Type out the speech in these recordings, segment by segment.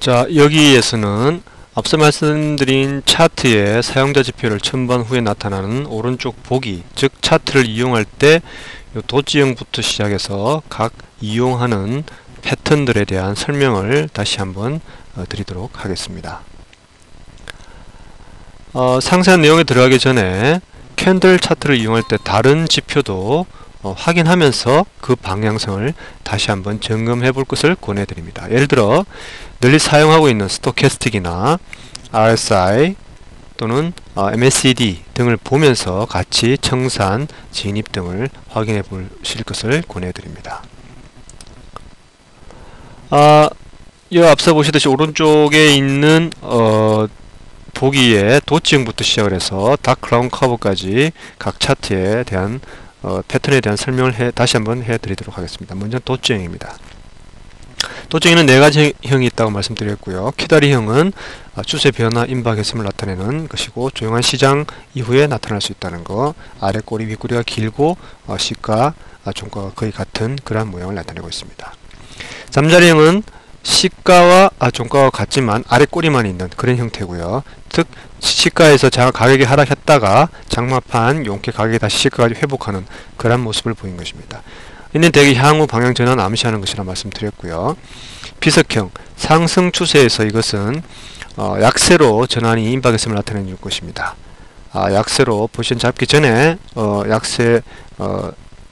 자, 여기에서는 앞서 말씀드린 차트의 사용자 지표를 첨부한 후에 나타나는 오른쪽 보기, 즉 차트를 이용할 때 도지형부터 시작해서 각 이용하는 패턴들에 대한 설명을 다시 한번 드리도록 하겠습니다. 상세한 내용에 들어가기 전에 캔들 차트를 이용할 때 다른 지표도 확인하면서 그 방향성을 다시 한번 점검해 볼 것을 권해드립니다. 예를 들어 널리 사용하고 있는 스토캐스틱이나 RSI 또는 MACD 등을 보면서 같이 청산, 진입 등을 확인해 보실 것을 권해드립니다. 앞서 보시듯이 오른쪽에 있는 보기에 도지형부터 시작을 해서 다크라운 커브까지 각 차트에 대한 패턴에 대한 설명을 다시 한번 해드리도록 하겠습니다. 먼저 도지형입니다. 도지형에는 4가지 형이 있다고 말씀드렸고요. 키다리형은 추세 변화, 임박 했음을 나타내는 것이고, 조용한 시장 이후에 나타날 수 있다는 것, 아래 꼬리, 윗꼬리가 길고 시가, 종가가 거의 같은 그러한 모양을 나타내고 있습니다. 잠자리형은 시가와 종가가 같지만 아래 꼬리만 있는 그런 형태고요. 즉 시가에서 가격이 하락했다가 장마판 용케 가격이 다시 시가까지 회복하는 그런 모습을 보인 것입니다. 이는 대개 향후 방향 전환을 암시하는 것이라 말씀드렸고요. 비석형, 상승 추세에서 이것은 약세로 전환이 임박했음을 나타내는 것입니다. 약세로 포지션 잡기 전에 약세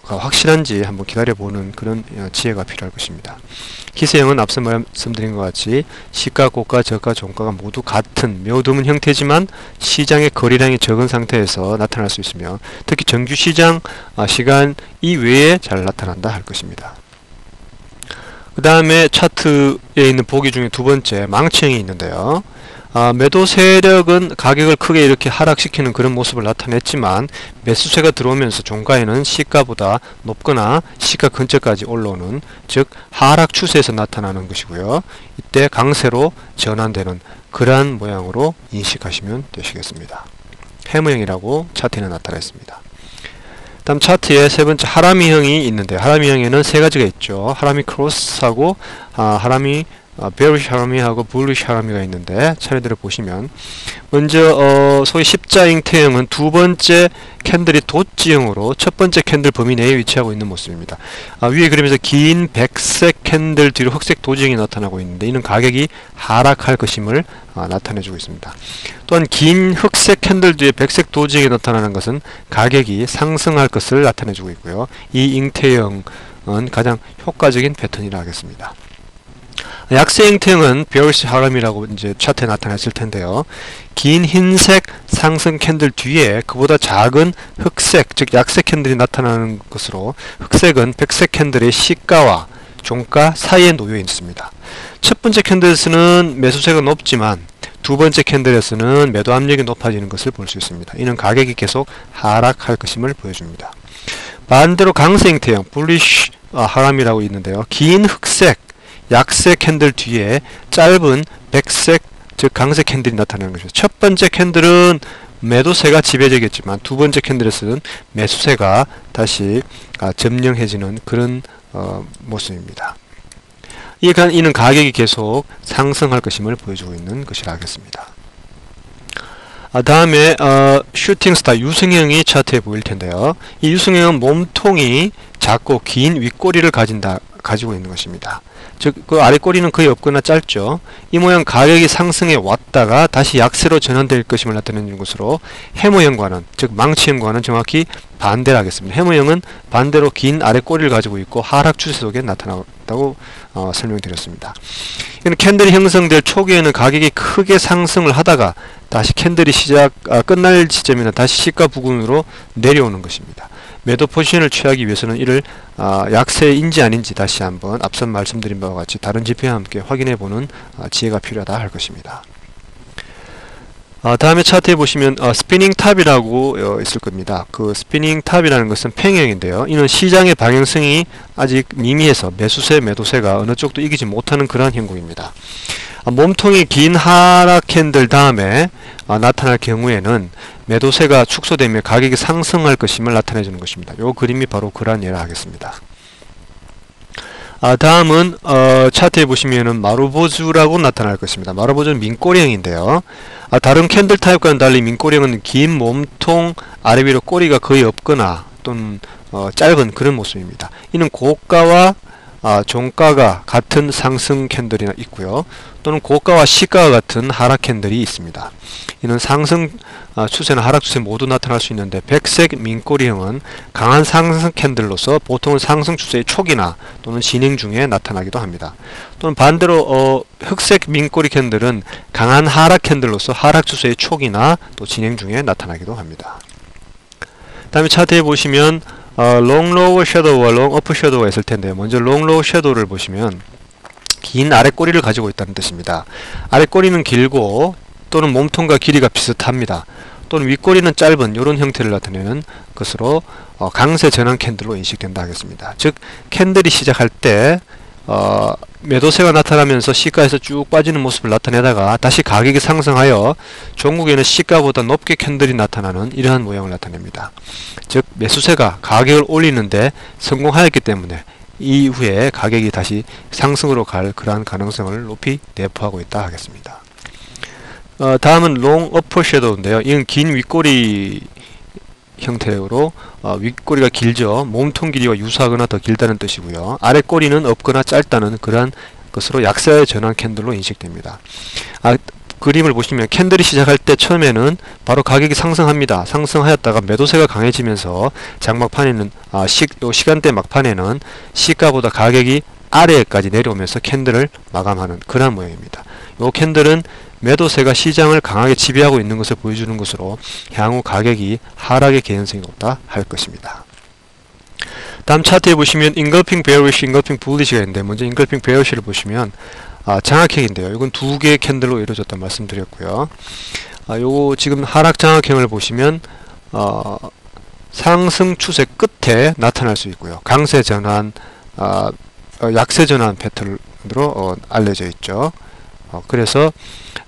확실한지 한번 기다려보는 그런 지혜가 필요할 것입니다. 기세형은 앞서 말씀드린 것 같이 시가, 고가, 저가, 종가가 모두 같은 매우 드문 형태지만 시장의 거래량이 적은 상태에서 나타날 수 있으며 특히 정규 시장 시간 이외에 잘 나타난다 할 것입니다. 그 다음에 차트에 있는 보기 중에 두 번째 망치형이 있는데요. 매도 세력은 가격을 크게 이렇게 하락시키는 그런 모습을 나타냈지만 매수세가 들어오면서 종가에는 시가보다 높거나 시가 근처까지 올라오는, 즉 하락 추세에서 나타나는 것이고요. 이때 강세로 전환되는 그러한 모양으로 인식하시면 되시겠습니다. 해머형이라고 차트에는 나타나 있습니다. 다음 차트에 세 번째 하라미형이 있는데, 하라미형에는 세 가지가 있죠. 하라미 크로스하고 하라미 베어리시 하라미하고 불리시 하라미가 있는데, 차례대로 보시면 먼저 소위 십자잉태형은 두 번째 캔들이 도지형으로 첫 번째 캔들 범위 내에 위치하고 있는 모습입니다. 위에 그림에서 긴 백색 캔들 뒤로 흑색 도지형이 나타나고 있는데, 이는 가격이 하락할 것임을 나타내주고 있습니다. 또한 긴 흑색 캔들 뒤에 백색 도지형이 나타나는 것은 가격이 상승할 것을 나타내주고 있고요. 이 잉태형은 가장 효과적인 패턴이라 하겠습니다. 약세 형태형은 베어리시 하람이라고 이제 차트에 나타났을 텐데요. 긴 흰색 상승 캔들 뒤에 그보다 작은 흑색, 즉 약세 캔들이 나타나는 것으로, 흑색은 백색 캔들의 시가와 종가 사이에 놓여 있습니다. 첫 번째 캔들에서는 매수세가 높지만 두 번째 캔들에서는 매도 압력이 높아지는 것을 볼 수 있습니다. 이는 가격이 계속 하락할 것임을 보여줍니다. 반대로 강세 형태형 불리시 하람이라고 있는데요. 긴 흑색 약세 캔들 뒤에 짧은 백색, 즉 강세 캔들이 나타나는 것이죠. 첫 번째 캔들은 매도세가 지배적이겠지만 두 번째 캔들에서는 매수세가 다시 점령해지는 그런 모습입니다. 이는 가격이 계속 상승할 것임을 보여주고 있는 것이라 하겠습니다. 다음에 슈팅스타 유승형이 차트에 보일 텐데요. 이 유승형은 몸통이 작고 긴 윗꼬리를 가지고 있는 것입니다. 즉 그 아래 꼬리는 거의 없거나 짧죠. 이 모양 가격이 상승해 왔다가 다시 약세로 전환될 것임을 나타내는 것으로 해머형과는, 즉 망치형과는 정확히 반대를 하겠습니다. 해머형은 반대로 긴 아래 꼬리를 가지고 있고 하락 추세 속에 나타났다고 설명드렸습니다. 이는 캔들이 형성될 초기에는 가격이 크게 상승을 하다가 다시 캔들이 끝날 지점이나 다시 시가 부근으로 내려오는 것입니다. 매도 포지션을 취하기 위해서는 이를 약세인지 아닌지 다시 한번 앞서 말씀드린 바와 같이 다른 지표와 함께 확인해보는 지혜가 필요하다 할 것입니다. 다음에 차트에 보시면 스피닝 탑이라고 있을 겁니다. 그 스피닝 탑이라는 것은 팽형인데요. 이는 시장의 방향성이 아직 미미해서 매수세, 매도세가 어느 쪽도 이기지 못하는 그러한 형국입니다. 몸통이 긴 하락 캔들 다음에 나타날 경우에는 매도세가 축소되며 가격이 상승할 것임을 나타내주는 것입니다. 이 그림이 바로 그러한 예라 하겠습니다. 다음은 차트에 보시면은 마루보즈라고 나타날 것입니다. 마루보즈는 민꼬리형인데요. 다른 캔들 타입과는 달리 민꼬리형은 긴 몸통 아래 위로 꼬리가 거의 없거나 또는 짧은 그런 모습입니다. 이는 고가와 종가가 같은 상승 캔들이 있고요. 또는 고가와 시가가 같은 하락 캔들이 있습니다. 이는 상승 추세나 하락 추세 모두 나타날 수 있는데, 백색 민꼬리형은 강한 상승 캔들로서 보통은 상승 추세의 초기나 또는 진행 중에 나타나기도 합니다. 또는 반대로 흑색 민꼬리 캔들은 강한 하락 캔들로서 하락 추세의 초기나 또 진행 중에 나타나기도 합니다. 다음에 차트에 보시면 롱 로우 섀도우와 롱 어프 섀도우가 있을 텐데요. 먼저 롱 로우 섀도우를 보시면 긴 아래 꼬리를 가지고 있다는 뜻입니다. 아래 꼬리는 길고 또는 몸통과 길이가 비슷합니다. 또는 윗꼬리는 짧은 이런 형태를 나타내는 것으로 강세 전환 캔들로 인식된다 하겠습니다. 즉 캔들이 시작할 때 매도세가 나타나면서 시가에서 쭉 빠지는 모습을 나타내다가 다시 가격이 상승하여 종국에는 시가보다 높게 캔들이 나타나는 이러한 모양을 나타냅니다. 즉 매수세가 가격을 올리는데 성공하였기 때문에 이후에 가격이 다시 상승으로 갈 그러한 가능성을 높이 내포하고 있다 하겠습니다. 다음은 롱 어퍼 섀도우인데요. 이건 긴 윗꼬리 형태로 윗꼬리가 길죠. 몸통 길이와 유사하거나 더 길다는 뜻이고요. 아래 꼬리는 없거나 짧다는 그러한 것으로 약세의 전환 캔들로 인식됩니다. 그림을 보시면 캔들이 시작할 때 처음에는 바로 가격이 상승합니다. 상승하였다가 매도세가 강해지면서 장막판에는 시간대 막판에는 시가보다 가격이 아래까지 내려오면서 캔들을 마감하는 그런 모양입니다. 이 캔들은 매도세가 시장을 강하게 지배하고 있는 것을 보여주는 것으로 향후 가격이 하락의 개연성이 높다 할 것입니다. 다음 차트에 보시면 engulfing bearish, engulfing bullish가 있는데, 먼저 engulfing bearish를 보시면 장악형인데요. 이건 두 개의 캔들로 이루어졌다 말씀드렸고요. 요거 지금 하락 장악형을 보시면 상승 추세 끝에 나타날 수 있고요. 강세 전환, 약세 전환 패턴으로 알려져 있죠. 그래서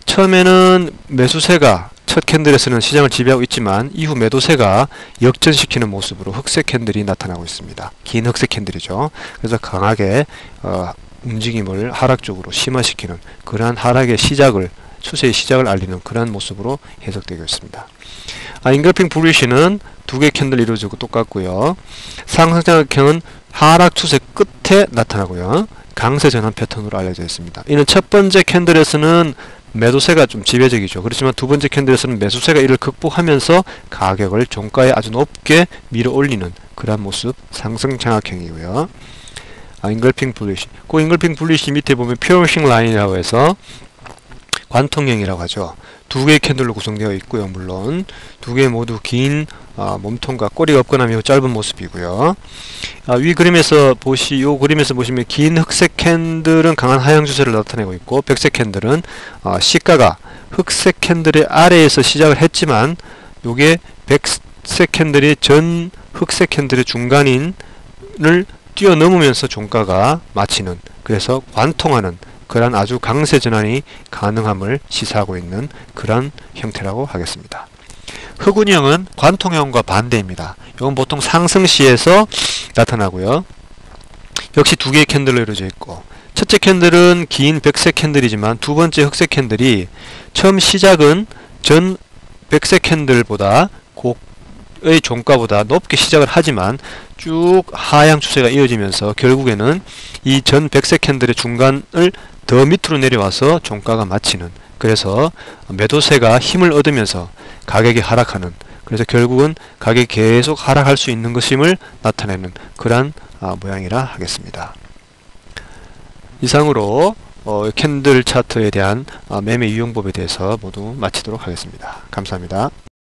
처음에는 매수세가 첫 캔들에서는 시장을 지배하고 있지만 이후 매도세가 역전시키는 모습으로 흑색 캔들이 나타나고 있습니다. 긴 흑색 캔들이죠. 그래서 강하게 움직임을 하락 쪽으로 심화시키는 그러한 하락의 시작을, 추세의 시작을 알리는 그러한 모습으로 해석되고 있습니다. engulfing bulish는 두 개의 캔들 이루어지고 똑같고요. 상승장악형은 하락 추세 끝에 나타나고요. 강세 전환 패턴으로 알려져 있습니다. 이는 첫 번째 캔들에서는 매도세가 좀 지배적이죠. 그렇지만 두 번째 캔들에서는 매수세가 이를 극복하면서 가격을 종가에 아주 높게 밀어 올리는 그러한 모습, 상승 장악형이고요. engulfing bullish. 그 engulfing bullish 밑에 보면 piercing line이라고 해서 관통형이라고 하죠. 두 개의 캔들로 구성되어 있고요. 물론 두 개 모두 긴 몸통과 꼬리가 없거나 매우 짧은 모습이고요. 위 그림에서 요 그림에서 보시면 긴 흑색 캔들은 강한 하향 추세를 나타내고 있고, 백색 캔들은 시가가 흑색 캔들의 아래에서 시작을 했지만 요게 백색 캔들이 전 흑색 캔들의 중간인을 뛰어넘으면서 종가가 마치는, 그래서 관통하는 그러한 아주 강세 전환이 가능함을 시사하고 있는 그런 형태라고 하겠습니다. 흑운형은 관통형과 반대입니다. 이건 보통 상승시에서 나타나고요. 역시 두 개의 캔들로 이루어져 있고, 첫째 캔들은 긴 백색 캔들이지만 두 번째 흑색 캔들이 처음 시작은 전 백색 캔들보다 의 종가보다 높게 시작을 하지만 쭉 하향 추세가 이어지면서 결국에는 이 전 백색 캔들의 중간을 더 밑으로 내려와서 종가가 마치는, 그래서 매도세가 힘을 얻으면서 가격이 하락하는, 그래서 결국은 가격이 계속 하락할 수 있는 것임을 나타내는 그러한 모양이라 하겠습니다. 이상으로 캔들 차트에 대한 매매 유용법에 대해서 모두 마치도록 하겠습니다. 감사합니다.